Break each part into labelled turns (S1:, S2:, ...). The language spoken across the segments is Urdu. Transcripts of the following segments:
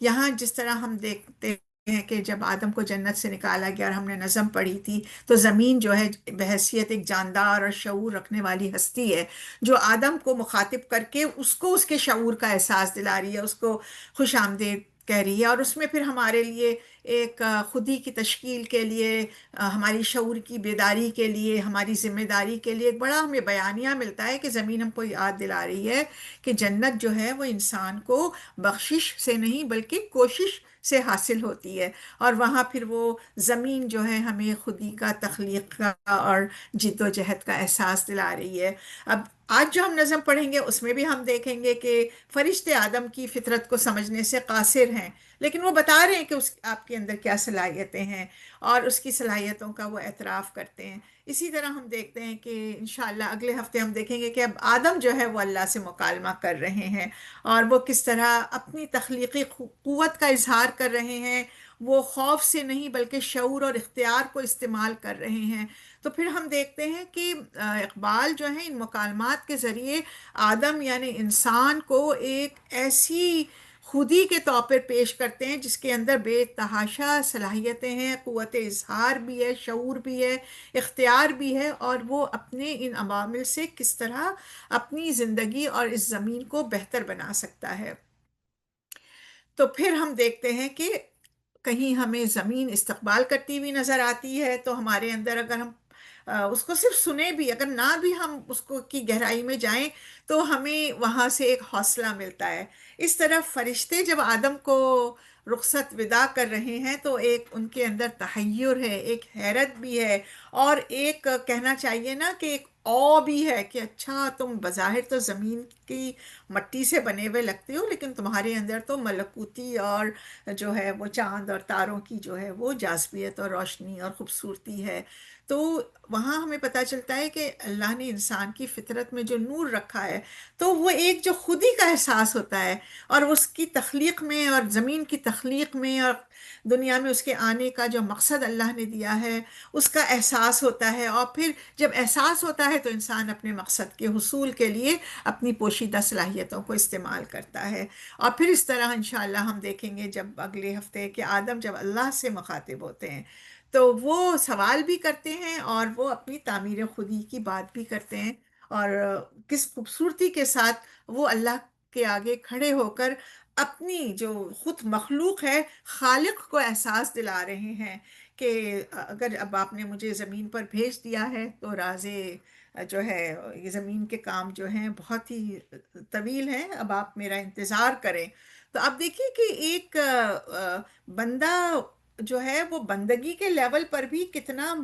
S1: یہاں جس طرح ہم دیکھتے ہیں کہ جب آدم کو جنت سے نکالا گیا اور ہم نے نظم پڑھی تھی، تو زمین جو ہے بحیثیت ایک جاندار اور شعور رکھنے والی ہستی ہے، جو آدم کو مخاطب کر کے اس کو اس کے شعور کا احساس دلا رہی ہے، اس کو خوش آمدید کہہ رہی ہے، اور اس میں پھر ہمارے لیے ایک خودی کی تشکیل کے لیے، ہماری شعور کی بیداری کے لیے، ہماری ذمہ داری کے لیے ایک بڑا ہمیں بیانیہ ملتا ہے کہ زمین ہم کو یاد دلا رہی ہے کہ جنت جو ہے وہ انسان کو بخشش سے نہیں بلکہ کوشش سے حاصل ہوتی ہے، اور وہاں پھر وہ زمین جو ہے ہمیں خودی کا، تخلیق کا اور جد و جہد کا احساس دلا رہی ہے۔ اب آج جو ہم نظم پڑھیں گے اس میں بھی ہم دیکھیں گے کہ فرشتے آدم کی فطرت کو سمجھنے سے قاصر ہیں، لیکن وہ بتا رہے ہیں کہ آپ کے اندر کیا صلاحیتیں ہیں، اور اس کی صلاحیتوں کا وہ اعتراف کرتے ہیں۔ اسی طرح ہم دیکھتے ہیں کہ انشاءاللہ اگلے ہفتے ہم دیکھیں گے کہ اب آدم جو ہے وہ اللہ سے مکالمہ کر رہے ہیں، اور وہ کس طرح اپنی تخلیقی قوت کا اظہار کر رہے ہیں، وہ خوف سے نہیں بلکہ شعور اور اختیار کو استعمال کر رہے ہیں۔ تو پھر ہم دیکھتے ہیں کہ اقبال جو ہیں ان مکالمات کے ذریعے آدم یعنی انسان کو ایک ایسی خودی کے طور پر پیش کرتے ہیں جس کے اندر بے تحاشا صلاحیتیں ہیں، قوت اظہار بھی ہے، شعور بھی ہے، اختیار بھی ہے، اور وہ اپنے ان عوامل سے کس طرح اپنی زندگی اور اس زمین کو بہتر بنا سکتا ہے۔ تو پھر ہم دیکھتے ہیں کہ کہیں ہمیں زمین استقبال کرتی ہوئی نظر آتی ہے، تو ہمارے اندر اگر ہم اس کو صرف سنیں بھی، اگر نہ بھی ہم اس کو کی گہرائی میں جائیں، تو ہمیں وہاں سے ایک حوصلہ ملتا ہے۔ اس طرح فرشتے جب آدم کو رخصت وداع کر رہے ہیں تو ایک ان کے اندر تحیر ہے، ایک حیرت بھی ہے، اور ایک کہنا چاہیے نا کہ ایک بھی ہے کہ اچھا تم بظاہر تو زمین کی مٹی سے بنے ہوئے لگتے ہو، لیکن تمہارے اندر تو ملکوتی اور جو ہے وہ چاند اور تاروں کی جو ہے وہ جاذبیت اور روشنی اور خوبصورتی ہے۔ تو وہاں ہمیں پتہ چلتا ہے کہ اللہ نے انسان کی فطرت میں جو نور رکھا ہے، تو وہ ایک جو خودی کا احساس ہوتا ہے، اور اس کی تخلیق میں اور زمین کی تخلیق میں اور دنیا میں اس کے آنے کا جو مقصد اللہ نے دیا ہے اس کا احساس ہوتا ہے، اور پھر جب احساس ہوتا ہے تو انسان اپنے مقصد کے حصول کے لیے اپنی پوشیدہ صلاحیتوں کو استعمال کرتا ہے۔ اور پھر اس طرح انشاءاللہ ہم دیکھیں گے جب اگلے ہفتے کہ آدم جب اللہ سے مخاطب ہوتے ہیں تو وہ سوال بھی کرتے ہیں اور وہ اپنی تعمیر خودی کی بات بھی کرتے ہیں، اور کس خوبصورتی کے ساتھ وہ اللہ کے آگے کھڑے ہو کر اپنی جو خود مخلوق ہے خالق کو احساس دلا رہے ہیں کہ اگر اب آپ نے مجھے زمین پر بھیج دیا ہے تو رازے جو ہے یہ زمین کے کام جو ہیں بہت ہی طویل ہیں، اب آپ میرا انتظار کریں۔ تو آپ دیکھیے کہ ایک بندہ جو ہے وہ بندگی کے لیول پر بھی کتنا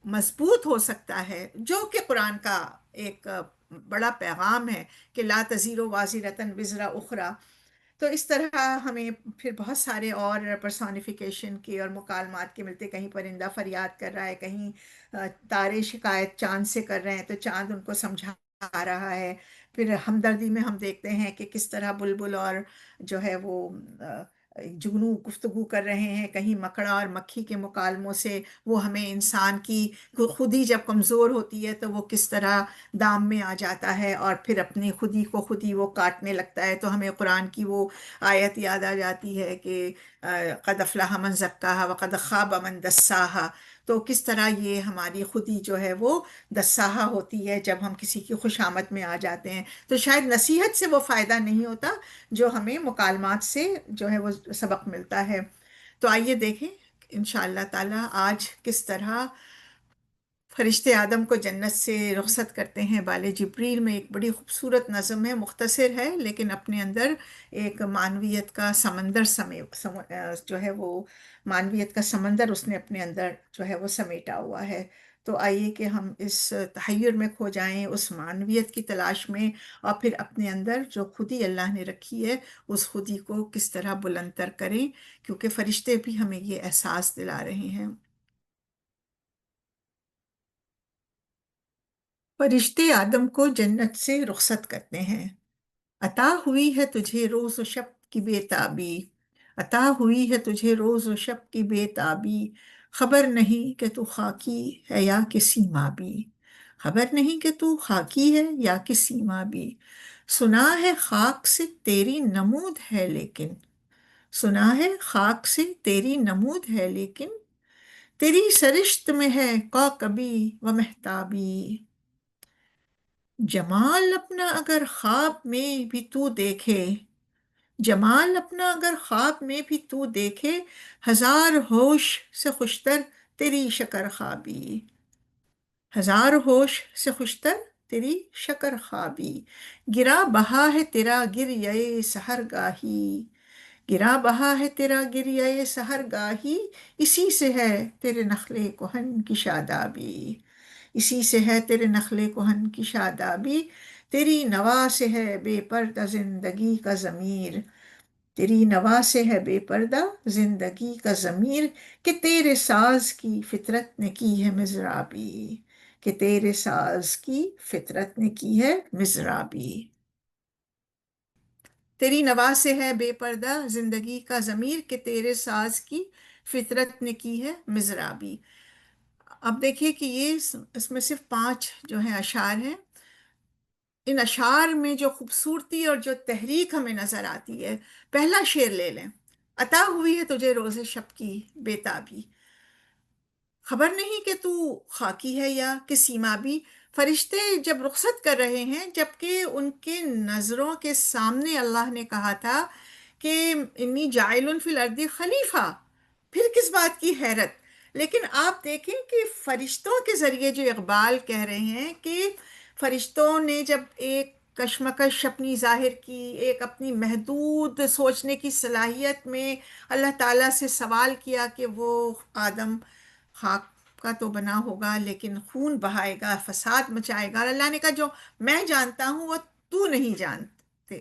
S1: مضبوط ہو سکتا ہے، جو کہ قرآن کا ایک بڑا پیغام ہے کہ لا تزیر وازرۃ وزر اخری۔ تو اس طرح ہمیں پھر بہت سارے اور پرسونیفیکیشن کے اور مکالمات کے ملتے، کہیں پرندہ فریاد کر رہا ہے، کہیں تارے شکایت چاند سے کر رہے ہیں تو چاند ان کو سمجھا رہا ہے۔ پھر ہمدردی میں ہم دیکھتے ہیں کہ کس طرح بلبل اور جو ہے وہ جگنو گفتگو کر رہے ہیں، کہیں مکڑا اور مکھی کے مکالموں سے وہ ہمیں انسان کی خود ہی جب کمزور ہوتی ہے تو وہ کس طرح دام میں آ جاتا ہے اور پھر اپنی خودی کو خود ہی وہ کاٹنے لگتا ہے، تو ہمیں قرآن کی وہ آیت یاد آ جاتی ہے کہ قد افلح من زکاہا وقد خاب من دساہا۔ تو کس طرح یہ ہماری خودی جو ہے وہ دساہا ہوتی ہے جب ہم کسی کی خوش آمد میں آ جاتے ہیں، تو شاید نصیحت سے وہ فائدہ نہیں ہوتا جو ہمیں مکالمات سے جو ہے وہ سبق ملتا ہے۔ تو آئیے دیکھیں انشاءاللہ تعالی آج کس طرح فرشتے آدم کو جنت سے رخصت کرتے ہیں بال جبریل میں۔ ایک بڑی خوبصورت نظم ہے، مختصر ہے لیکن اپنے اندر ایک معنویت کا سمندر جو ہے وہ معنویت کا سمندر اس نے اپنے اندر جو ہے وہ سمیٹا ہوا ہے۔ تو آئیے کہ ہم اس تحیر میں کھو جائیں، اس معنویت کی تلاش میں، اور پھر اپنے اندر جو خودی اللہ نے رکھی ہے اس خودی کو کس طرح بلند تر کریں، کیونکہ فرشتے بھی ہمیں یہ احساس دلا رہے ہیں۔ فرشتے آدم کو جنت سے رخصت کرتے ہیں۔ عطا ہوئی ہے تجھے روز و شب کی بے تابی، عطا ہوئی ہے تجھے روز و شب کی بے تابی، خبر نہیں کہ تو خاکی ہے یا کسی مابی، خبر نہیں کہ تو خاکی ہے یا کسی مابی، سنا ہے خاک سے تیری نمود ہے لیکن، سنا ہے خاک سے تیری نمود ہے لیکن، تیری سرشت میں ہے کوکبی و مہتابی۔ جمال اپنا اگر خواب میں بھی تو دیکھے، جمال اپنا اگر خواب میں بھی تو دیکھے، ہزار ہوش سے خوشتر تیری شکر خوابی۔ ہزار ہوش سے خوشتر تیری شکر خوابی۔ گرا بہا ہے تیرا گریہ سحر گاہی، گرا بہا ہے تیرا گریہ سحر گاہی، اسی سے ہے تیرے نخلے کہن کی شادابی، اسی سے ہے تیرے نخلے کہن کی شادابی۔ تیری نوا سے ہے بے پردہ زندگی کا ضمیر، تیری نوا سے ہے بے پردہ زندگی کا ضمیر، کہ تیرے ساز کی فطرت نے کی ہے مضرابی، کہ تیرے ساز کی فطرت نے کی ہے مضرابی۔ تیری نوا سے ہے بے پردہ زندگی کا ضمیر، کہ تیرے ساز کی فطرت نے کی ہے مضرابی۔ اب دیکھیے کہ یہ اس میں صرف 5 جو ہیں اشعار ہیں۔ ان اشعار میں جو خوبصورتی اور جو تحریک ہمیں نظر آتی ہے، پہلا شعر لے لیں: عطا ہوئی ہے تجھے روز شب کی بےتابی، خبر نہیں کہ تو خاکی ہے یا کہ سیمابی۔ فرشتے جب رخصت کر رہے ہیں، جبکہ ان کے نظروں کے سامنے اللہ نے کہا تھا کہ انی جاعل فی الارض خلیفہ، پھر کس بات کی حیرت؟ لیکن آپ دیکھیں کہ فرشتوں کے ذریعے جو اقبال کہہ رہے ہیں کہ فرشتوں نے جب ایک کشمکش اپنی ظاہر کی، ایک اپنی محدود سوچنے کی صلاحیت میں اللہ تعالیٰ سے سوال کیا کہ وہ آدم خاک کا تو بنا ہوگا لیکن خون بہائے گا، فساد مچائے گا، اور اللہ نے کہا جو میں جانتا ہوں وہ تو نہیں جانتے۔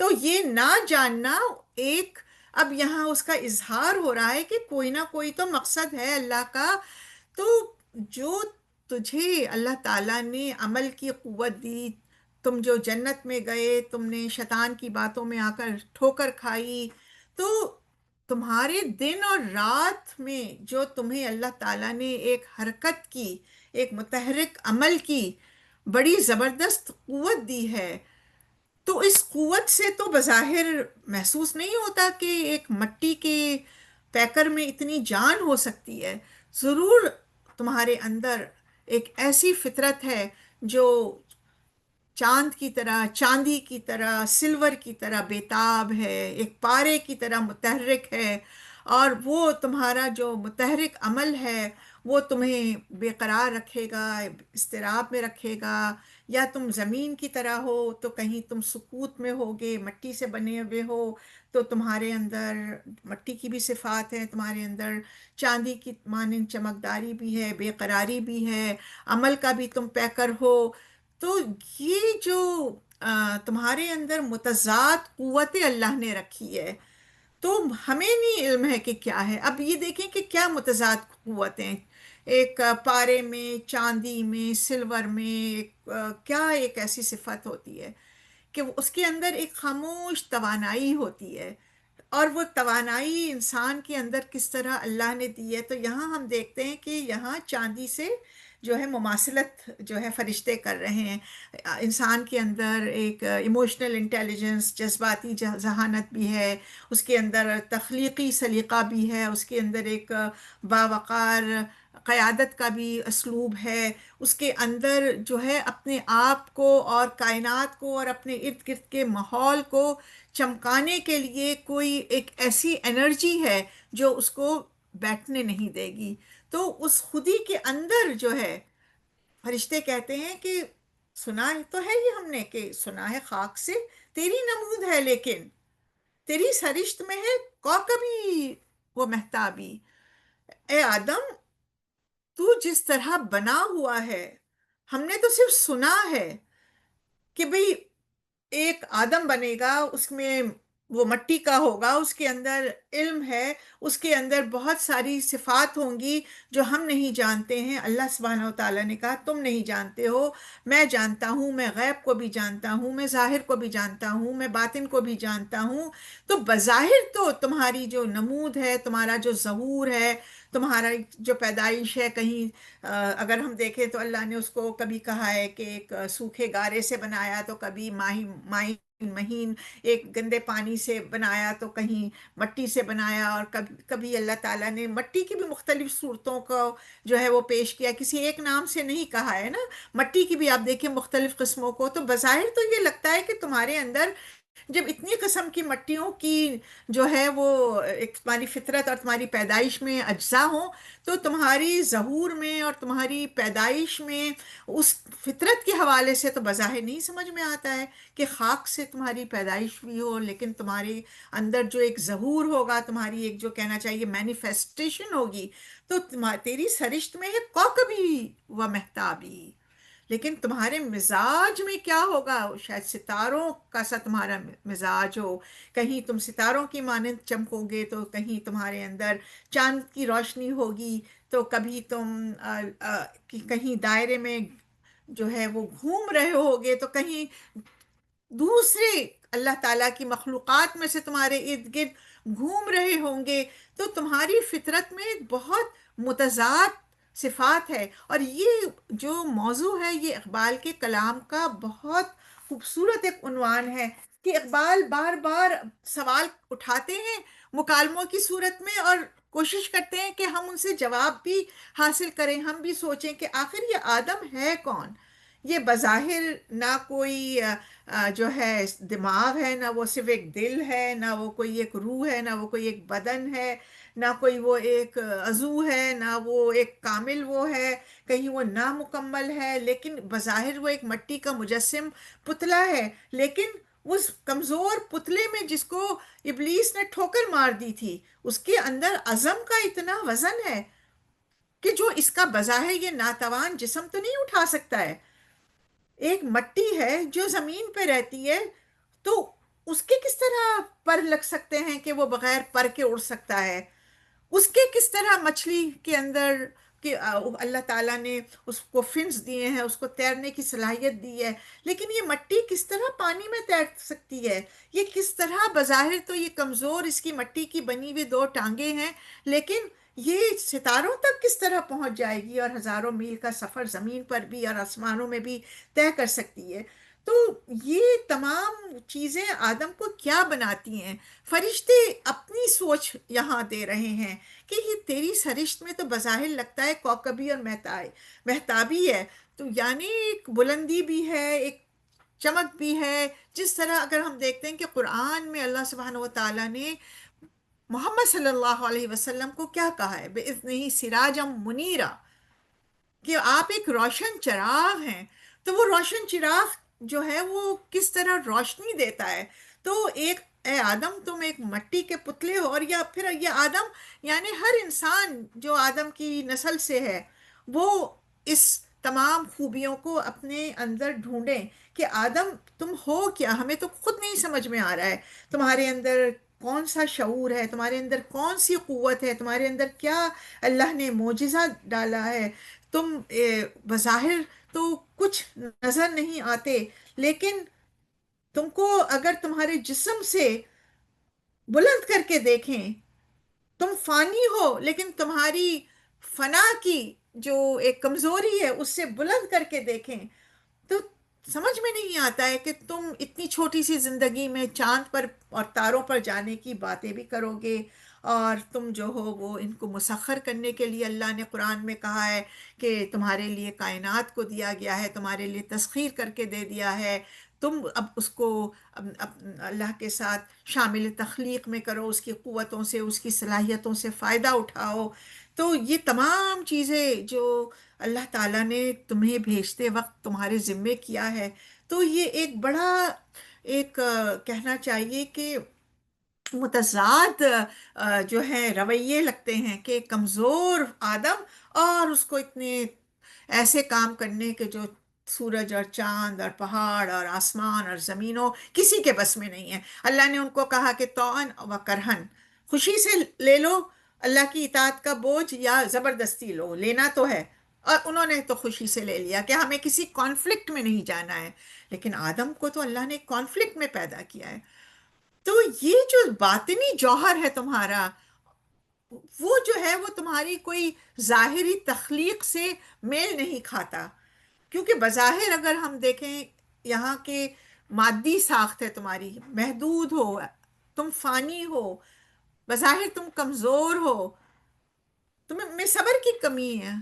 S1: تو یہ نہ جاننا ایک، اب یہاں اس کا اظہار ہو رہا ہے کہ کوئی نہ کوئی تو مقصد ہے اللہ کا۔ تو جو تجھے اللہ تعالیٰ نے عمل کی قوت دی، تم جو جنت میں گئے، تم نے شیطان کی باتوں میں آ کر ٹھوکر کھائی، تو تمہارے دن اور رات میں جو تمہیں اللہ تعالیٰ نے ایک حرکت کی، ایک متحرک عمل کی بڑی زبردست قوت دی ہے، تو اس قوت سے تو بظاہر محسوس نہیں ہوتا کہ ایک مٹی کے پیکر میں اتنی جان ہو سکتی ہے۔ ضرور تمہارے اندر ایک ایسی فطرت ہے جو چاند کی طرح، چاندی کی طرح، سلور کی طرح بیتاب ہے، ایک پارے کی طرح متحرک ہے، اور وہ تمہارا جو متحرک عمل ہے وہ تمہیں بے قرار رکھے گا، اضطراب میں رکھے گا۔ یا تم زمین کی طرح ہو تو کہیں تم سکوت میں ہوگے، مٹی سے بنے ہوئے ہو تو تمہارے اندر مٹی کی بھی صفات ہے، تمہارے اندر چاندی کی مانند چمکداری بھی ہے، بے قراری بھی ہے، عمل کا بھی تم پیکر ہو۔ تو یہ جو تمہارے اندر متضاد قوت اللہ نے رکھی ہے، تو ہمیں نہیں علم ہے کہ کیا ہے۔ اب یہ دیکھیں کہ کیا متضاد قوتیں، ایک پارے میں، چاندی میں، سلور میں، کیا ایک ایسی صفت ہوتی ہے کہ اس کے اندر ایک خاموش توانائی ہوتی ہے، اور وہ توانائی انسان کے اندر کس طرح اللہ نے دی ہے۔ تو یہاں ہم دیکھتے ہیں کہ یہاں چاندی سے جو ہے مماثلت جو ہے فرشتے کر رہے ہیں۔ انسان کے اندر ایک ایموشنل انٹیلیجنس، جذباتی ذہانت بھی ہے، اس کے اندر تخلیقی سلیقہ بھی ہے، اس کے اندر ایک باوقار قیادت کا بھی اسلوب ہے، اس کے اندر جو ہے اپنے آپ کو اور کائنات کو اور اپنے ارد گرد کے ماحول کو چمکانے کے لیے کوئی ایک ایسی انرجی ہے جو اس کو بیٹھنے نہیں دے گی۔ تو اس خودی کے اندر جو ہے فرشتے کہتے ہیں کہ سنا ہے تو ہے یہ ہم نے کہ سنا ہے خاک سے تیری نمود ہے لیکن، تیری سرشت میں ہے کوکبی وہ مہتابی۔ اے آدم، تو جس طرح بنا ہوا ہے، ہم نے تو صرف سنا ہے کہ بھئی ایک آدم بنے گا، اس میں وہ مٹی کا ہوگا، اس کے اندر علم ہے، اس کے اندر بہت ساری صفات ہوں گی جو ہم نہیں جانتے ہیں۔ اللہ سبحانہ و تعالیٰ نے کہا تم نہیں جانتے ہو، میں جانتا ہوں، میں غیب کو بھی جانتا ہوں، میں ظاہر کو بھی جانتا ہوں، میں باطن کو بھی جانتا ہوں۔ تو بظاہر تو تمہاری جو نمود ہے، تمہارا جو ظہور ہے، تمہارا جو پیدائش ہے کہیں اگر ہم دیکھیں تو اللہ نے اس کو کبھی کہا ہے کہ ایک سوکھے گارے سے بنایا، تو کبھی ماہی ماہی مہین ایک گندے پانی سے بنایا، تو کہیں مٹی سے بنایا، اور کبھی کبھی اللہ تعالیٰ نے مٹی کی بھی مختلف صورتوں کو جو ہے وہ پیش کیا، کسی ایک نام سے نہیں کہا ہے نا۔ مٹی کی بھی آپ دیکھیں مختلف قسموں کو، تو بظاہر تو یہ لگتا ہے کہ تمہارے اندر جب اتنی قسم کی مٹیوں کی جو ہے وہ ایک تمہاری فطرت اور تمہاری پیدائش میں اجزا ہوں، تو تمہاری ظہور میں اور تمہاری پیدائش میں اس فطرت کے حوالے سے تو بظاہر نہیں سمجھ میں آتا ہے کہ خاک سے تمہاری پیدائش بھی ہو، لیکن تمہارے اندر جو ایک ظہور ہوگا، تمہاری ایک جو کہنا چاہیے مینیفیسٹیشن ہوگی، تو تیری سرشت میں ہے کوکبی و مہتابی، لیکن تمہارے مزاج میں کیا ہوگا؟ شاید ستاروں کا سا تمہارا مزاج ہو، کہیں تم ستاروں کی مانند چمکو گے، تو کہیں تمہارے اندر چاند کی روشنی ہوگی، تو کبھی تم کہیں دائرے میں جو ہے وہ گھوم رہے ہوگے، تو کہیں دوسرے اللہ تعالیٰ کی مخلوقات میں سے تمہارے ارد گرد گھوم رہے ہوں گے۔ تو تمہاری فطرت میں بہت متضاد صفات ہے، اور یہ جو موضوع ہے یہ اقبال کے کلام کا بہت خوبصورت ایک عنوان ہے، کہ اقبال بار بار سوال اٹھاتے ہیں مکالموں کی صورت میں، اور کوشش کرتے ہیں کہ ہم ان سے جواب بھی حاصل کریں، ہم بھی سوچیں کہ آخر یہ آدم ہے کون؟ یہ بظاہر نہ کوئی جو ہے دماغ ہے، نہ وہ صرف ایک دل ہے، نہ وہ کوئی ایک روح ہے، نہ وہ کوئی ایک بدن ہے، نہ کوئی وہ ایک عضو ہے، نہ وہ ایک کامل وہ ہے، کہیں وہ نامکمل ہے، لیکن بظاہر وہ ایک مٹی کا مجسم پتلا ہے، لیکن اس کمزور پتلے میں جس کو ابلیس نے ٹھوکر مار دی تھی، اس کے اندر عزم کا اتنا وزن ہے کہ جو اس کا بظاہر یہ ناتوان جسم تو نہیں اٹھا سکتا ہے۔ ایک مٹی ہے جو زمین پہ رہتی ہے، تو اس کے کس طرح پر لگ سکتے ہیں کہ وہ بغیر پر کے اڑ سکتا ہے؟ اس کے کس طرح مچھلی کے اندر کہ اللہ تعالیٰ نے اس کو فنس دیے ہیں، اس کو تیرنے کی صلاحیت دی ہے، لیکن یہ مٹی کس طرح پانی میں تیر سکتی ہے؟ یہ کس طرح بظاہر تو یہ کمزور اس کی مٹی کی بنی ہوئی دو ٹانگیں ہیں، لیکن یہ ستاروں تک کس طرح پہنچ جائے گی، اور ہزاروں میل کا سفر زمین پر بھی اور آسمانوں میں بھی طے کر سکتی ہے؟ تو یہ تمام چیزیں آدم کو کیا بناتی ہیں؟ فرشتے اپنی سوچ یہاں دے رہے ہیں کہ یہ تیری سرشت میں تو بظاہر لگتا ہے کوکبی اور مہتابی ہے، تو یعنی ایک بلندی بھی ہے، ایک چمک بھی ہے۔ جس طرح اگر ہم دیکھتے ہیں کہ قرآن میں اللہ سبحانہ و تعالیٰ نے محمد صلی اللہ علیہ وسلم کو کیا کہا ہے، بِإِذْنِهِ سِرَاجًا مُنِيرًا، کہ آپ ایک روشن چراغ ہیں۔ تو وہ روشن چراغ جو ہے وہ کس طرح روشنی دیتا ہے؟ تو ایک اے آدم تم ایک مٹی کے پتلے ہو، اور یا پھر یہ آدم یعنی ہر انسان جو آدم کی نسل سے ہے، وہ اس تمام خوبیوں کو اپنے اندر ڈھونڈیں کہ آدم تم ہو کیا؟ ہمیں تو خود نہیں سمجھ میں آ رہا ہے تمہارے اندر کون سا شعور ہے، تمہارے اندر کون سی قوت ہے، تمہارے اندر کیا اللہ نے معجزہ ڈالا ہے۔ تم بظاہر تو کچھ نظر نہیں آتے، لیکن تم کو اگر تمہارے جسم سے بلند کر کے دیکھیں، تم فانی ہو، لیکن تمہاری فنا کی جو ایک کمزوری ہے اس سے بلند کر کے دیکھیں، تو سمجھ میں نہیں آتا ہے کہ تم اتنی چھوٹی سی زندگی میں چاند پر اور تاروں پر جانے کی باتیں بھی کرو گے، اور تم جو ہو وہ ان کو مسخر کرنے کے لیے اللہ نے قرآن میں کہا ہے کہ تمہارے لیے کائنات کو دیا گیا ہے، تمہارے لیے تسخیر کر کے دے دیا ہے، تم اب اس کو اللہ کے ساتھ شامل تخلیق میں کرو، اس کی قوتوں سے اس کی صلاحیتوں سے فائدہ اٹھاؤ۔ تو یہ تمام چیزیں جو اللہ تعالیٰ نے تمہیں بھیجتے وقت تمہارے ذمے کیا ہے، تو یہ ایک بڑا ایک کہنا چاہیے کہ متضاد جو ہے رویے لگتے ہیں کہ کمزور آدم اور اس کو اتنے ایسے کام کرنے کے جو سورج اور چاند اور پہاڑ اور آسمان اور زمینوں کسی کے بس میں نہیں ہے۔ اللہ نے ان کو کہا کہ توأن و کرہن، خوشی سے لے لو اللہ کی اطاعت کا بوجھ، یا زبردستی لو، لینا تو ہے، اور انہوں نے تو خوشی سے لے لیا کہ ہمیں کسی کانفلکٹ میں نہیں جانا ہے، لیکن آدم کو تو اللہ نے کانفلکٹ میں پیدا کیا ہے۔ تو یہ جو باطنی جوہر ہے تمہارا، وہ جو ہے وہ تمہاری کوئی ظاہری تخلیق سے میل نہیں کھاتا، کیونکہ بظاہر اگر ہم دیکھیں یہاں کے مادی ساخت ہے تمہاری محدود ہو، تم فانی ہو، بظاہر تم کمزور ہو، تمہیں میں صبر کی کمی ہے،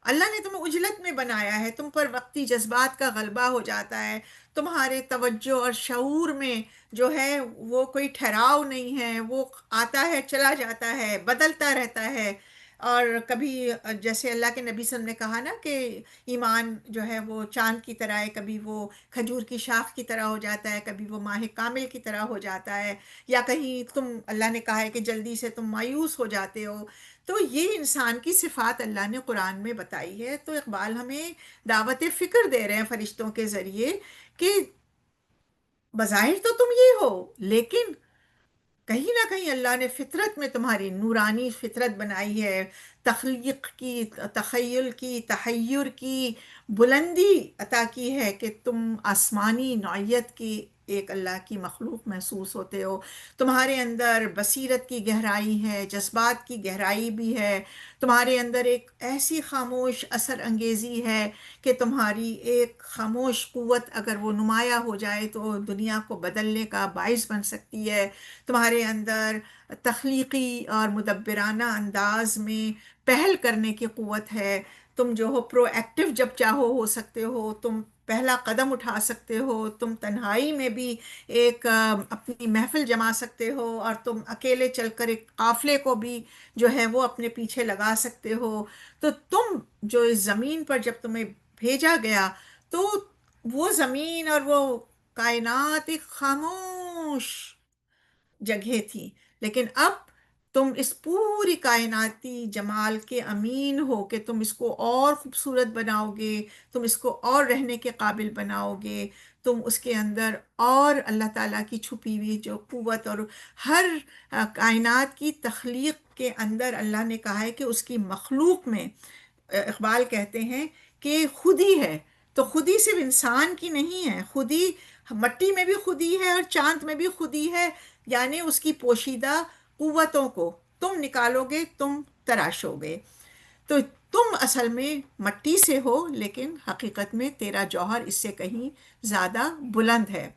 S1: اللہ نے تمہیں اجلت میں بنایا ہے، تم پر وقتی جذبات کا غلبہ ہو جاتا ہے، تمہارے توجہ اور شعور میں جو ہے وہ کوئی ٹھہراؤ نہیں ہے، وہ آتا ہے چلا جاتا ہے، بدلتا رہتا ہے۔ اور کبھی جیسے اللہ کے نبی صلی اللہ علیہ وسلم نے کہا نا کہ ایمان جو ہے وہ چاند کی طرح ہے، کبھی وہ کھجور کی شاخ کی طرح ہو جاتا ہے، کبھی وہ ماہ کامل کی طرح ہو جاتا ہے، یا کہیں تم اللہ نے کہا ہے کہ جلدی سے تم مایوس ہو جاتے ہو۔ تو یہ انسان کی صفات اللہ نے قرآن میں بتائی ہے، تو اقبال ہمیں دعوت فکر دے رہے ہیں فرشتوں کے ذریعے کہ بظاہر تو تم یہ ہو، لیکن کہیں نہ کہیں اللہ نے فطرت میں تمہاری نورانی فطرت بنائی ہے، تخلیق کی، تخیل کی، تحیر کی بلندی عطا کی ہے کہ تم آسمانی نوعیت کی ایک اللہ کی مخلوق محسوس ہوتے ہو، تمہارے اندر بصیرت کی گہرائی ہے، جذبات کی گہرائی بھی ہے، تمہارے اندر ایک ایسی خاموش اثر انگیزی ہے کہ تمہاری ایک خاموش قوت اگر وہ نمایاں ہو جائے تو دنیا کو بدلنے کا باعث بن سکتی ہے، تمہارے اندر تخلیقی اور مدبرانہ انداز میں پہل کرنے کی قوت ہے، تم جو ہو پرو ایکٹیو جب چاہو ہو سکتے ہو، تم پہلا قدم اٹھا سکتے ہو، تم تنہائی میں بھی ایک اپنی محفل جما سکتے ہو، اور تم اکیلے چل کر ایک قافلے کو بھی جو ہے وہ اپنے پیچھے لگا سکتے ہو۔ تو تم جو اس زمین پر جب تمہیں بھیجا گیا تو وہ زمین اور وہ کائنات ایک خاموش جگہ تھی، لیکن اب تم اس پوری کائناتی جمال کے امین ہو کہ تم اس کو اور خوبصورت بناؤ گے، تم اس کو اور رہنے کے قابل بناؤ گے، تم اس کے اندر اور اللہ تعالیٰ کی چھپی ہوئی جو قوت اور ہر کائنات کی تخلیق کے اندر اللہ نے کہا ہے کہ اس کی مخلوق میں اقبال کہتے ہیں کہ خودی ہے، تو خودی صرف انسان کی نہیں ہے، خودی مٹی میں بھی خودی ہے اور چاند میں بھی خودی ہے، یعنی اس کی پوشیدہ قوتوں کو تم نکالو گے، تم تراشو گے، تو تم اصل میں مٹی سے ہو لیکن حقیقت میں تیرا جوہر اس سے کہیں زیادہ بلند ہے۔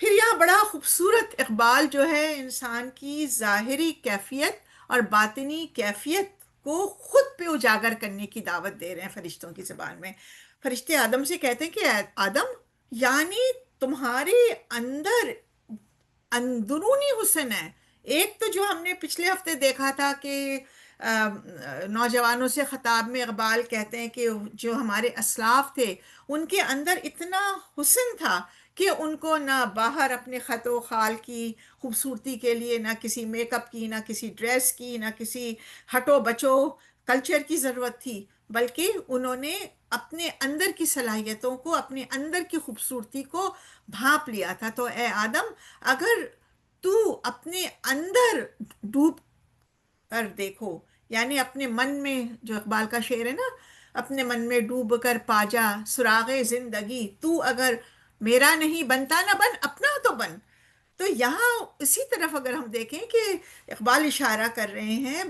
S1: پھر یہاں بڑا خوبصورت اقبال جو ہے انسان کی ظاہری کیفیت اور باطنی کیفیت کو خود پہ اجاگر کرنے کی دعوت دے رہے ہیں فرشتوں کی زبان میں۔ فرشتے آدم سے کہتے ہیں کہ اے آدم، یعنی تمہارے اندر اندرونی حسن ہے۔ ایک تو جو ہم نے پچھلے ہفتے دیکھا تھا کہ نوجوانوں سے خطاب میں اقبال کہتے ہیں کہ جو ہمارے اسلاف تھے ان کے اندر اتنا حسن تھا کہ ان کو نہ باہر اپنے خط و خال کی خوبصورتی کے لیے نہ کسی میک اپ کی، نہ کسی ڈریس کی، نہ کسی ہٹو بچو کلچر کی ضرورت تھی، بلکہ انہوں نے اپنے اندر کی صلاحیتوں کو، اپنے اندر کی خوبصورتی کو بھانپ لیا تھا۔ تو اے آدم، اگر تو اپنے اندر ڈوب کر دیکھو، یعنی اپنے من میں، جو اقبال کا شعر ہے نا، اپنے من میں ڈوب کر پاجا سراغ زندگی، تو اگر میرا نہیں بنتا نہ بن، اپنا تو بن۔ تو یہاں اسی طرف اگر ہم دیکھیں کہ اقبال اشارہ کر رہے ہیں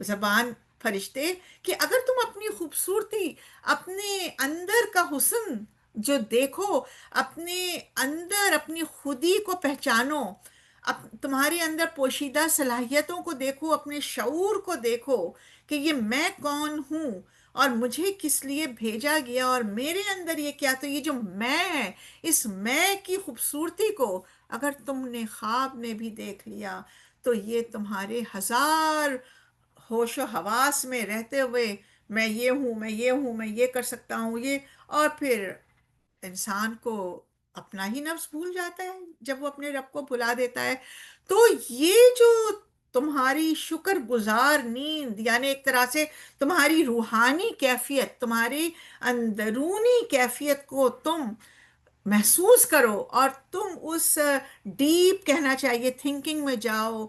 S1: زبان فرشتے کہ اگر تم اپنی خوبصورتی، اپنے اندر کا حسن جو دیکھو، اپنے اندر اپنی خودی کو پہچانو، تمہارے اندر پوشیدہ صلاحیتوں کو دیکھو، اپنے شعور کو دیکھو کہ یہ میں کون ہوں اور مجھے کس لیے بھیجا گیا اور میرے اندر یہ کیا، تو یہ جو میں ہے، اس میں کی خوبصورتی کو اگر تم نے خواب میں بھی دیکھ لیا تو یہ تمہارے ہزار ہوش و حواس میں رہتے ہوئے میں یہ ہوں، میں یہ ہوں، میں یہ کر سکتا ہوں یہ، اور پھر انسان کو اپنا ہی نفس بھول جاتا ہے جب وہ اپنے رب کو بھلا دیتا ہے۔ تو یہ جو تمہاری شکر گزار نیند، یعنی ایک طرح سے تمہاری روحانی کیفیت، تمہاری اندرونی کیفیت کو تم محسوس کرو اور تم اس ڈیپ کہنا چاہیے تھنکنگ میں جاؤ،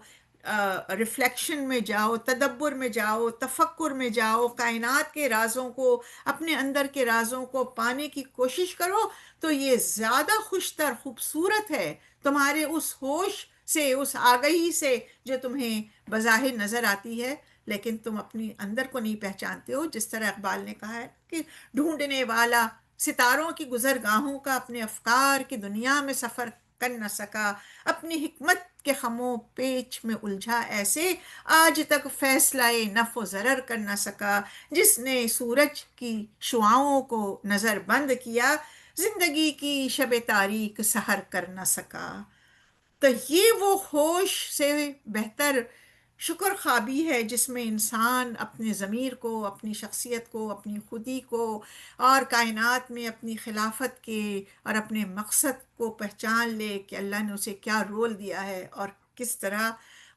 S1: ریفلیکشن میں جاؤ، تدبر میں جاؤ، تفکر میں جاؤ، کائنات کے رازوں کو، اپنے اندر کے رازوں کو پانے کی کوشش کرو، تو یہ زیادہ خوشتر خوبصورت ہے تمہارے اس ہوش سے، اس آگہی سے جو تمہیں بظاہر نظر آتی ہے، لیکن تم اپنی اندر کو نہیں پہچانتے ہو، جس طرح اقبال نے کہا ہے کہ ڈھونڈنے والا ستاروں کی گزرگاہوں کا اپنے افکار کی دنیا میں سفر کر نہ سکا، اپنی حکمت کے خموں پیچ میں الجھا ایسے، آج تک فیصلہ نفع و ضرر کر نہ سکا، جس نے سورج کی شعاؤں کو نظر بند کیا، زندگی کی شب تاریک سحر کر نہ سکا۔ تو یہ وہ ہوش سے بہتر شکر خوابی ہے جس میں انسان اپنے ضمیر کو، اپنی شخصیت کو، اپنی خودی کو، اور کائنات میں اپنی خلافت کے اور اپنے مقصد کو پہچان لے کہ اللہ نے اسے کیا رول دیا ہے اور کس طرح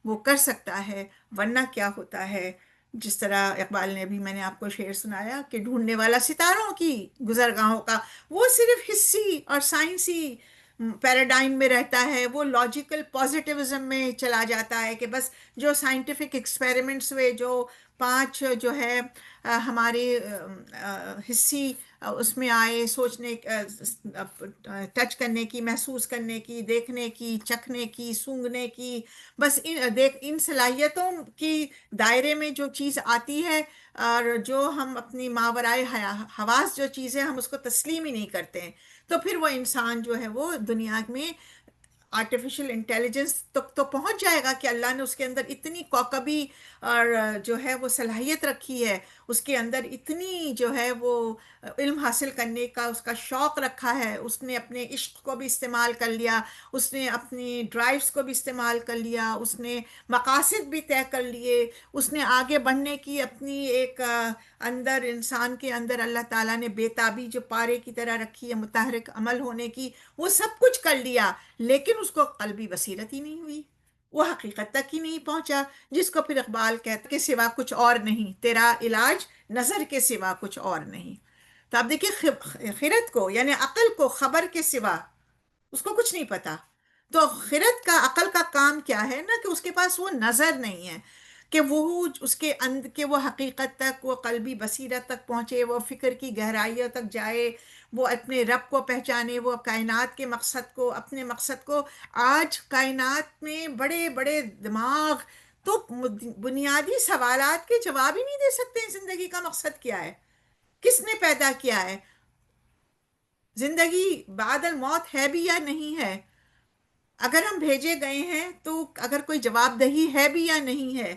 S1: وہ کر سکتا ہے، ورنہ کیا ہوتا ہے، جس طرح اقبال نے بھی، میں نے آپ کو شعر سنایا کہ ڈھونڈنے والا ستاروں کی گزرگاہوں کا، وہ صرف حصی اور سائنسی پیراڈائم میں رہتا ہے، وہ لاجیکل پازیٹیوزم میں چلا جاتا ہے کہ بس جو سائنٹیفک ایکسپیریمنٹس ہوئے، جو پانچ جو ہے ہمارے حصی اس میں آئے، سوچنے، ٹچ کرنے کی، محسوس کرنے کی، دیکھنے کی، چکھنے کی، سونگھنے کی، بس ان صلاحیتوں کی دائرے میں جو چیز آتی ہے، اور جو ہم اپنی ماورائے حواس جو چیزیں ہم اس کو تسلیم ہی نہیں کرتے ہیں، تو پھر وہ انسان جو ہے وہ دنیا میں آرٹیفیشل انٹیلیجنس تک تو پہنچ جائے گا کہ اللہ نے اس کے اندر اتنی کوکبی اور جو ہے وہ صلاحیت رکھی ہے، اس کے اندر اتنی جو ہے وہ علم حاصل کرنے کا اس کا شوق رکھا ہے، اس نے اپنے عشق کو بھی استعمال کر لیا، اس نے اپنی ڈرائیوز کو بھی استعمال کر لیا، اس نے مقاصد بھی طے کر لیے، اس نے آگے بڑھنے کی اپنی ایک اندر، انسان کے اندر اللہ تعالیٰ نے بیتابی جو پارے کی طرح رکھی ہے متحرک عمل ہونے کی، وہ سب کچھ کر لیا، لیکن اس کو قلبی بصیرت ہی نہیں ہوئی، وہ حقیقت تک ہی نہیں پہنچا، جس کو پھر اقبال کہتا کہ سوا کچھ اور نہیں، تیرا علاج نظر کے سوا کچھ اور نہیں۔ تو آپ دیکھیے خرد کو، یعنی عقل کو، خبر کے سوا اس کو کچھ نہیں پتا۔ تو خرد کا، عقل کا کام کیا ہے نا، کہ اس کے پاس وہ نظر نہیں ہے کہ وہ اس کے اندر کہ وہ حقیقت تک، وہ قلبی بصیرت تک پہنچے، وہ فکر کی گہرائیوں تک جائے، وہ اپنے رب کو پہچانے، وہ کائنات کے مقصد کو، اپنے مقصد کو۔ آج کائنات میں بڑے بڑے دماغ تو بنیادی سوالات کے جواب ہی نہیں دے سکتے ہیں، زندگی کا مقصد کیا ہے، کس نے پیدا کیا ہے، زندگی بعد الموت ہے بھی یا نہیں ہے، اگر ہم بھیجے گئے ہیں تو اگر کوئی جواب دہی ہے بھی یا نہیں ہے،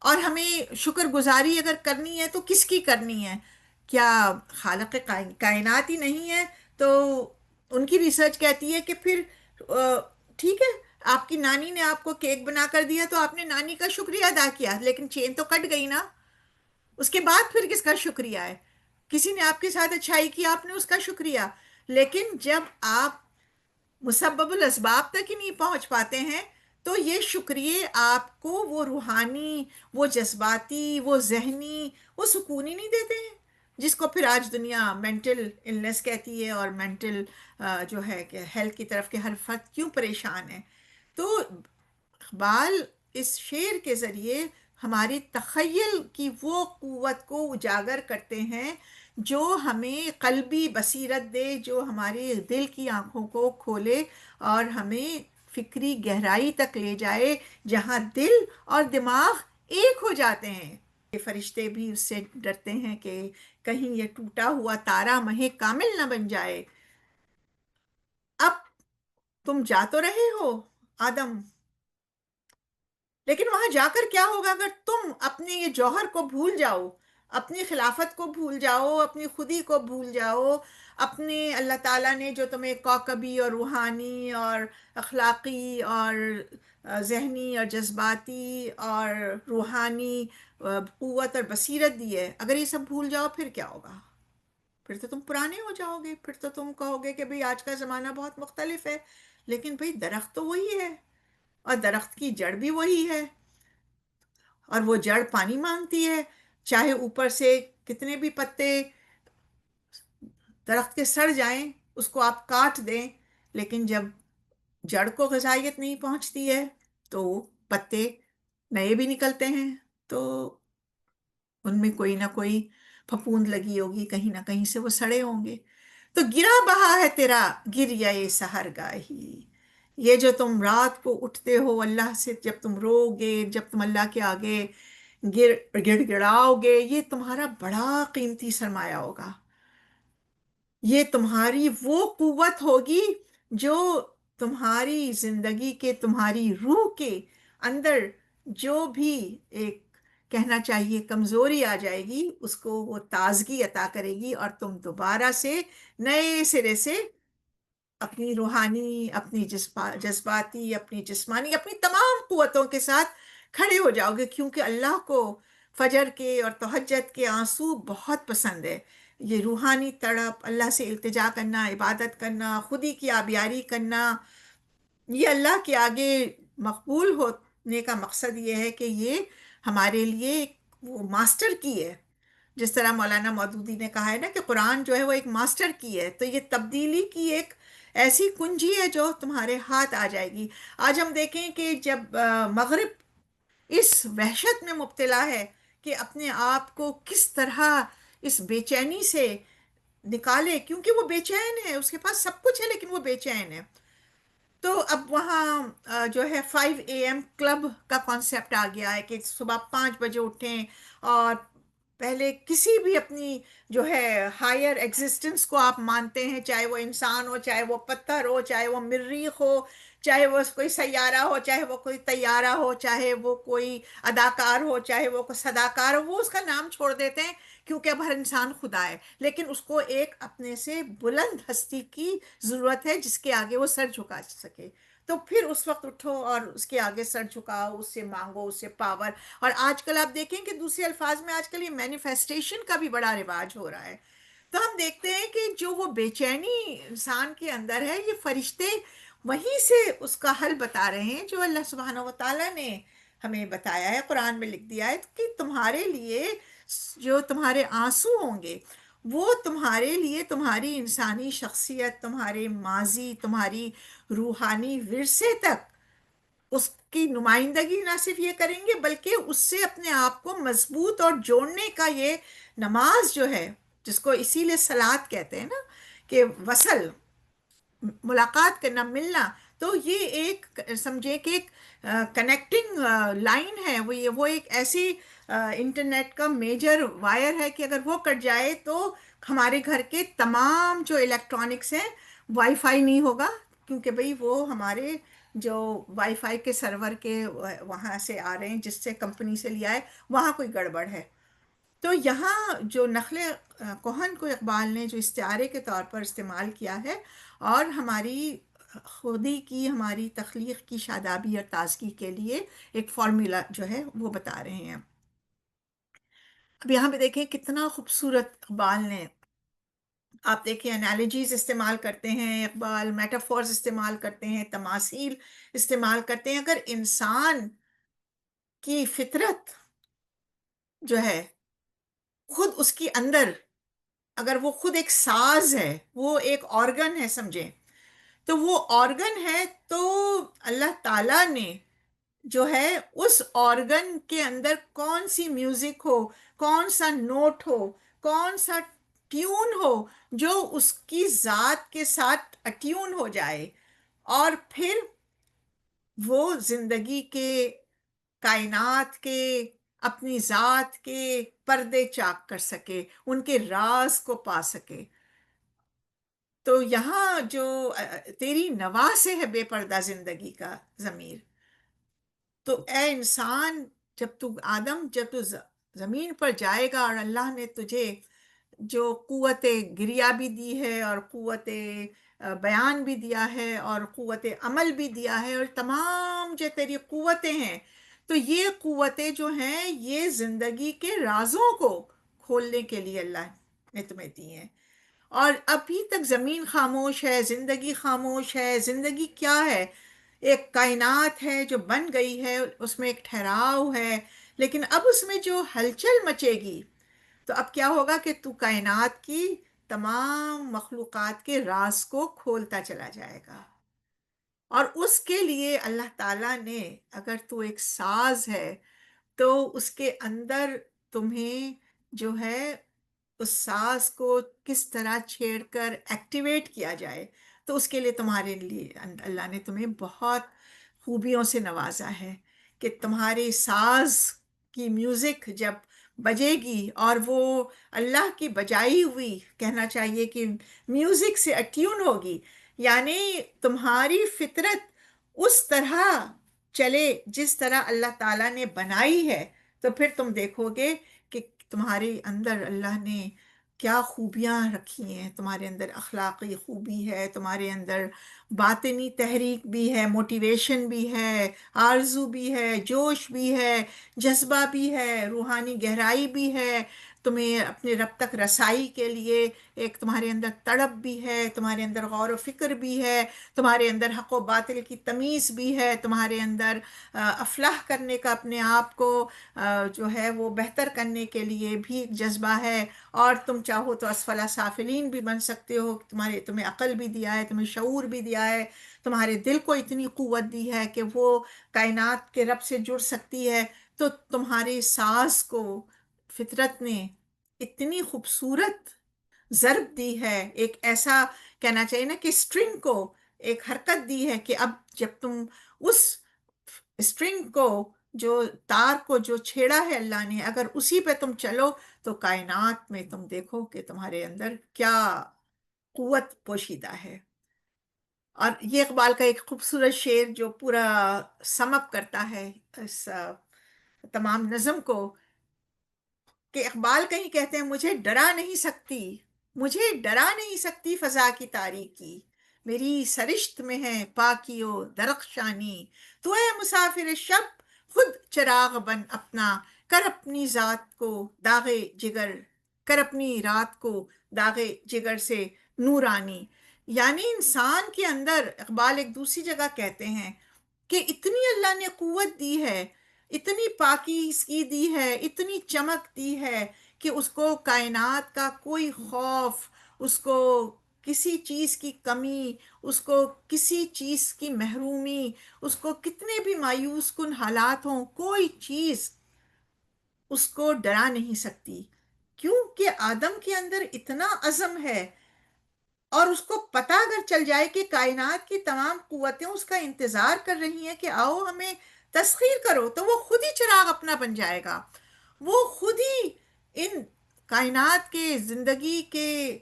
S1: اور ہمیں شکر گزاری اگر کرنی ہے تو کس کی کرنی ہے؟ کیا خالق کائنات ہی نہیں ہے؟ تو ان کی ریسرچ کہتی ہے کہ پھر ٹھیک ہے، آپ کی نانی نے آپ کو کیک بنا کر دیا تو آپ نے نانی کا شکریہ ادا کیا، لیکن چین تو کٹ گئی نا، اس کے بعد پھر کس کا شکریہ ہے؟ کسی نے آپ کے ساتھ اچھائی کی، آپ نے اس کا شکریہ، لیکن جب آپ مسبب الاسباب تک ہی نہیں پہنچ پاتے ہیں، تو یہ شکریہ آپ کو وہ روحانی، وہ جذباتی، وہ ذہنی، وہ سکون ہی نہیں دیتے ہیں، جس کو پھر آج دنیا مینٹل النس کہتی ہے، اور مینٹل جو ہے کہ ہیلتھ کی طرف کہ ہر فرد کیوں پریشان ہے۔ تو اقبال اس شعر کے ذریعے ہماری تخیل کی وہ قوت کو اجاگر کرتے ہیں جو ہمیں قلبی بصیرت دے، جو ہمارے دل کی آنکھوں کو کھولے اور ہمیں فکری گہرائی تک لے جائے، جہاں دل اور دماغ ایک ہو جاتے ہیں۔ یہ فرشتے بھی اس سے ڈرتے ہیں کہ کہیں یہ ٹوٹا ہوا تارا مہ کامل نہ بن جائے۔ اب تم جا تو رہے ہو آدم، لیکن وہاں جا کر کیا ہوگا اگر تم اپنے یہ جوہر کو بھول جاؤ، اپنی خلافت کو بھول جاؤ، اپنی خودی کو بھول جاؤ، اپنے اللہ تعالیٰ نے جو تمہیں کوکبی اور روحانی اور اخلاقی اور ذہنی اور جذباتی اور روحانی قوت اور بصیرت دی ہے، اگر یہ سب بھول جاؤ پھر کیا ہوگا؟ پھر تو تم پرانے ہو جاؤ گے، پھر تو تم کہو گے کہ بھئی آج کا زمانہ بہت مختلف ہے، لیکن بھئی درخت تو وہی ہے، اور درخت کی جڑ بھی وہی ہے، اور وہ جڑ پانی مانگتی ہے، چاہے اوپر سے کتنے بھی پتے درخت کے سڑ جائیں، اس کو آپ کاٹ دیں، لیکن جب جڑ کو غذائیت نہیں پہنچتی ہے تو پتے نئے بھی نکلتے ہیں، تو ان میں کوئی نہ کوئی پھپھوند لگی ہوگی، کہیں نہ کہیں سے وہ سڑے ہوں گے۔ تو گرا بہا ہے تیرا گریہ سحر گاہی، یہ جو تم رات کو اٹھتے ہو اللہ سے، جب تم رو گے، جب تم اللہ کے آگے گر گڑ گڑاؤ گے، یہ تمہارا بڑا قیمتی سرمایہ ہوگا. یہ تمہاری وہ قوت ہوگی جو تمہاری زندگی کے، تمہاری روح کے اندر جو بھی ایک کہنا چاہیے کمزوری آ جائے گی، اس کو وہ تازگی عطا کرے گی، اور تم دوبارہ سے نئے سرے سے اپنی روحانی، اپنی جذباتی، اپنی جسمانی، اپنی تمام قوتوں کے ساتھ کھڑے ہو جاؤ گے، کیونکہ اللہ کو فجر کے اور تہجد کے آنسو بہت پسند ہے. یہ روحانی تڑپ، اللہ سے التجا کرنا، عبادت کرنا، خودی کی آبیاری کرنا، یہ اللہ کے آگے مقبول ہونے کا مقصد یہ ہے کہ یہ ہمارے لیے وہ ماسٹر کی ہے. جس طرح مولانا مودودی نے کہا ہے نا کہ قرآن جو ہے وہ ایک ماسٹر کی ہے، تو یہ تبدیلی کی ایک ایسی کنجی ہے جو تمہارے ہاتھ آ جائے گی. آج ہم دیکھیں کہ جب مغرب اس وحشت میں مبتلا ہے کہ اپنے آپ کو کس طرح اس بے چینی سے نکالے، کیونکہ وہ بے چین ہے، اس کے پاس سب کچھ ہے لیکن وہ بے چین ہے. تو اب وہاں جو ہے 5 AM کلب کا کانسیپٹ آ گیا ہے کہ صبح 5 بجے اٹھیں، اور پہلے کسی بھی اپنی جو ہے ہائر ایگزسٹنس کو آپ مانتے ہیں، چاہے وہ انسان ہو، چاہے وہ پتھر ہو، چاہے وہ مریخ ہو، چاہے وہ کوئی سیارہ ہو، چاہے وہ کوئی طیارہ ہو، چاہے وہ کوئی اداکار ہو، چاہے وہ کوئی صداکار ہو، وہ اس کا نام چھوڑ دیتے ہیں کیونکہ اب ہر انسان خدا ہے. لیکن اس کو ایک اپنے سے بلند ہستی کی ضرورت ہے جس کے آگے وہ سر جھکا سکے. تو پھر اس وقت اٹھو اور اس کے آگے سر جھکاؤ، اس سے مانگو، اس سے پاور. اور آج کل آپ دیکھیں کہ دوسرے الفاظ میں آج کل یہ مینیفیسٹیشن کا بھی بڑا رواج ہو رہا ہے. تو ہم دیکھتے ہیں کہ جو وہ بے چینی انسان کے اندر ہے، یہ فرشتے وہیں سے اس کا حل بتا رہے ہیں جو اللہ سبحانہ و تعالیٰ نے ہمیں بتایا ہے، قرآن میں لکھ دیا ہے کہ تمہارے لیے جو تمہارے آنسو ہوں گے، وہ تمہارے لیے تمہاری انسانی شخصیت، تمہارے ماضی، تمہاری روحانی ورثے تک اس کی نمائندگی نہ صرف یہ کریں گے، بلکہ اس سے اپنے آپ کو مضبوط اور جوڑنے کا یہ نماز جو ہے، جس کو اسی لیے صلات کہتے ہیں نا، کہ وصل، ملاقات کرنا، ملنا. تو یہ ایک سمجھے کہ ایک کنیکٹنگ لائن ہے، وہ ایک ایسی انٹرنیٹ کا میجر وائر ہے کہ اگر وہ کٹ جائے تو ہمارے گھر کے تمام جو الیکٹرانکس ہیں، وائی فائی نہیں ہوگا، کیونکہ بھئی وہ ہمارے جو وائی فائی کے سرور کے وہاں سے آ رہے ہیں، جس سے کمپنی سے لیا ہے، وہاں کوئی گڑبڑ ہے. تو یہاں جو نخل کہن کو اقبال نے جو استعارے کے طور پر استعمال کیا ہے، اور ہماری خودی کی، ہماری تخلیق کی شادابی اور تازگی کے لیے ایک فارمولا جو ہے وہ بتا رہے ہیں. اب یہاں پہ دیکھیں کتنا خوبصورت اقبال نے، آپ دیکھیں انالوجیز استعمال کرتے ہیں اقبال، میٹافورز استعمال کرتے ہیں، تماثیل استعمال کرتے ہیں. اگر انسان کی فطرت جو ہے خود اس کی اندر، اگر وہ خود ایک ساز ہے، وہ ایک آرگن ہے سمجھیں، تو وہ آرگن ہے، تو اللہ تعالیٰ نے جو ہے اس آرگن کے اندر کون سی میوزک ہو، کون سا نوٹ ہو، کون سا ٹیون ہو جو اس کی ذات کے ساتھ اٹیون ہو جائے، اور پھر وہ زندگی کے، کائنات کے، اپنی ذات کے پردے چاک کر سکے، ان کے راز کو پا سکے. تو یہاں جو تیری نوا سے ہے بے پردہ زندگی کا ضمیر. تو اے انسان، جب تو زمین پر جائے گا اور اللہ نے تجھے جو قوت گریہ بھی دی ہے، اور قوت بیان بھی دیا ہے، اور قوت عمل بھی دیا ہے، اور تمام جو تیری قوتیں ہیں، تو یہ قوتیں جو ہیں یہ زندگی کے رازوں کو کھولنے کے لیے اللہ نے تمہیں دی ہیں. اور ابھی تک زمین خاموش ہے، زندگی خاموش ہے. زندگی کیا ہے؟ ایک کائنات ہے جو بن گئی ہے، اس میں ایک ٹھہراؤ ہے، لیکن اب اس میں جو ہلچل مچے گی، تو اب کیا ہوگا کہ تو کائنات کی تمام مخلوقات کے راز کو کھولتا چلا جائے گا. اور اس کے لیے اللہ تعالیٰ نے، اگر تو ایک ساز ہے، تو اس کے اندر تمہیں جو ہے اس ساز کو کس طرح چھیڑ کر ایکٹیویٹ کیا جائے. تو اس کے لیے تمہارے لیے اللہ نے تمہیں بہت خوبیوں سے نوازا ہے کہ تمہاری ساز کی میوزک جب بجے گی، اور وہ اللہ کی بجائی ہوئی، کہنا چاہیے کہ میوزک سے اٹیون ہوگی، یعنی تمہاری فطرت اس طرح چلے جس طرح اللہ تعالیٰ نے بنائی ہے، تو پھر تم دیکھو گے کہ تمہارے اندر اللہ نے کیا خوبیاں رکھی ہیں۔ تمہارے اندر اخلاقی خوبی ہے، تمہارے اندر باطنی تحریک بھی ہے، موٹیویشن بھی ہے، آرزو بھی ہے، جوش بھی ہے، جذبہ بھی ہے، روحانی گہرائی بھی ہے، تمہیں اپنے رب تک رسائی کے لیے ایک تمہارے اندر تڑپ بھی ہے، تمہارے اندر غور و فکر بھی ہے، تمہارے اندر حق و باطل کی تمیز بھی ہے، تمہارے اندر افلاح کرنے کا، اپنے آپ کو جو ہے وہ بہتر کرنے کے لیے بھی ایک جذبہ ہے، اور تم چاہو تو اسفل سافلین بھی بن سکتے ہو، تمہیں عقل بھی دیا ہے، تمہیں شعور بھی دیا ہے، تمہارے دل کو اتنی قوت دی ہے کہ وہ کائنات کے رب سے جڑ سکتی ہے۔ تو تمہاری ساز کو فطرت نے اتنی خوبصورت ضرب دی ہے، ایک ایسا کہنا چاہیے نا کہ اسٹرنگ کو ایک حرکت دی ہے کہ اب جب تم اس اسٹرنگ کو، جو تار کو جو چھیڑا ہے اللہ نے، اگر اسی پہ تم چلو تو کائنات میں تم دیکھو کہ تمہارے اندر کیا قوت پوشیدہ ہے۔ اور یہ اقبال کا ایک خوبصورت شعر جو پورا سم اپ کرتا ہے اس تمام نظم کو، کہ اقبال کہیں کہتے ہیں: مجھے ڈرا نہیں سکتی، مجھے ڈرا نہیں سکتی فضا کی تاریکی، میری سرشت میں ہے پاکی و درخشانی، تو اے مسافر شب خود چراغ بن اپنا، کر اپنی ذات کو داغ جگر، کر اپنی رات کو داغ جگر سے نورانی۔ یعنی انسان کے اندر، اقبال ایک دوسری جگہ کہتے ہیں کہ اتنی اللہ نے قوت دی ہے، اتنی پاکیزگی دی ہے، اتنی چمک دی ہے کہ اس کو کائنات کا کوئی خوف، اس کو کسی چیز کی کمی، اس کو کسی چیز کی محرومی، اس کو کتنے بھی مایوس کن حالات ہوں، کوئی چیز اس کو ڈرا نہیں سکتی، کیونکہ آدم کے اندر اتنا عزم ہے، اور اس کو پتہ اگر چل جائے کہ کائنات کی تمام قوتیں اس کا انتظار کر رہی ہیں کہ آؤ ہمیں تسخیر کرو، تو وہ خود ہی چراغ اپنا بن جائے گا، وہ خود ہی ان کائنات کے، زندگی کے،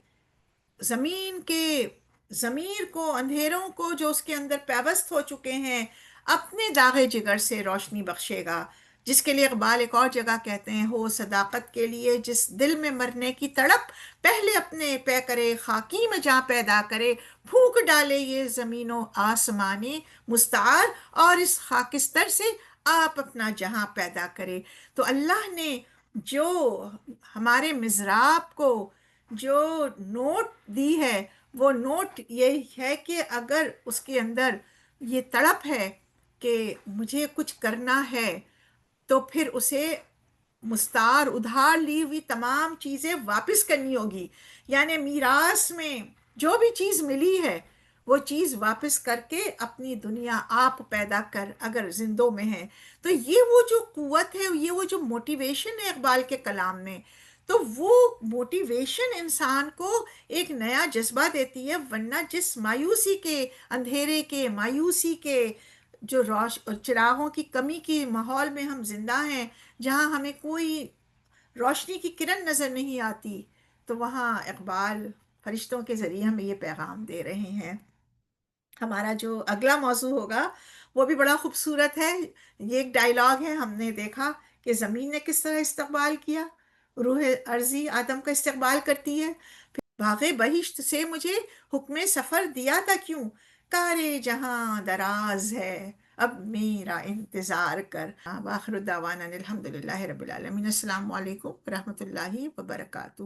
S1: زمین کے ضمیر کو، اندھیروں کو جو اس کے اندر پیوست ہو چکے ہیں، اپنے داغ جگر سے روشنی بخشے گا، جس کے لیے اقبال ایک اور جگہ کہتے ہیں: ہو صداقت کے لیے جس دل میں مرنے کی تڑپ، پہلے اپنے پے کرے خاکی میں جاں پیدا کرے، پھونک ڈالے یہ زمین و آسمانی مستعار، اور اس خاکستر سے آپ اپنا جہاں پیدا کرے۔ تو اللہ نے جو ہمارے مضراب کو جو نوٹ دی ہے، وہ نوٹ یہ ہے کہ اگر اس کے اندر یہ تڑپ ہے کہ مجھے کچھ کرنا ہے، تو پھر اسے مستعار، ادھار لی ہوئی تمام چیزیں واپس کرنی ہوگی، یعنی میراث میں جو بھی چیز ملی ہے وہ چیز واپس کر کے اپنی دنیا آپ پیدا کر، اگر زندوں میں ہے تو یہ وہ جو قوت ہے، یہ وہ جو موٹیویشن ہے اقبال کے کلام میں، تو وہ موٹیویشن انسان کو ایک نیا جذبہ دیتی ہے، ورنہ جس مایوسی کے، اندھیرے کے، مایوسی کے، جو چراغوں کی کمی کی ماحول میں ہم زندہ ہیں، جہاں ہمیں کوئی روشنی کی کرن نظر نہیں آتی، تو وہاں اقبال فرشتوں کے ذریعے ہمیں یہ پیغام دے رہے ہیں۔ ہمارا جو اگلا موضوع ہوگا وہ بھی بڑا خوبصورت ہے۔ یہ ایک ڈائیلاگ ہے، ہم نے دیکھا کہ زمین نے کس طرح استقبال کیا، روح ارضی آدم کا استقبال کرتی ہے، پھر باغ بہشت سے مجھے حکم سفر دیا تھا کیوں، کارے جہاں دراز ہے اب میرا انتظار کر۔ وآخر دعوانا الحمد للہ رب العالمین۔ السلام علیکم ورحمۃ اللہ وبرکاتہ۔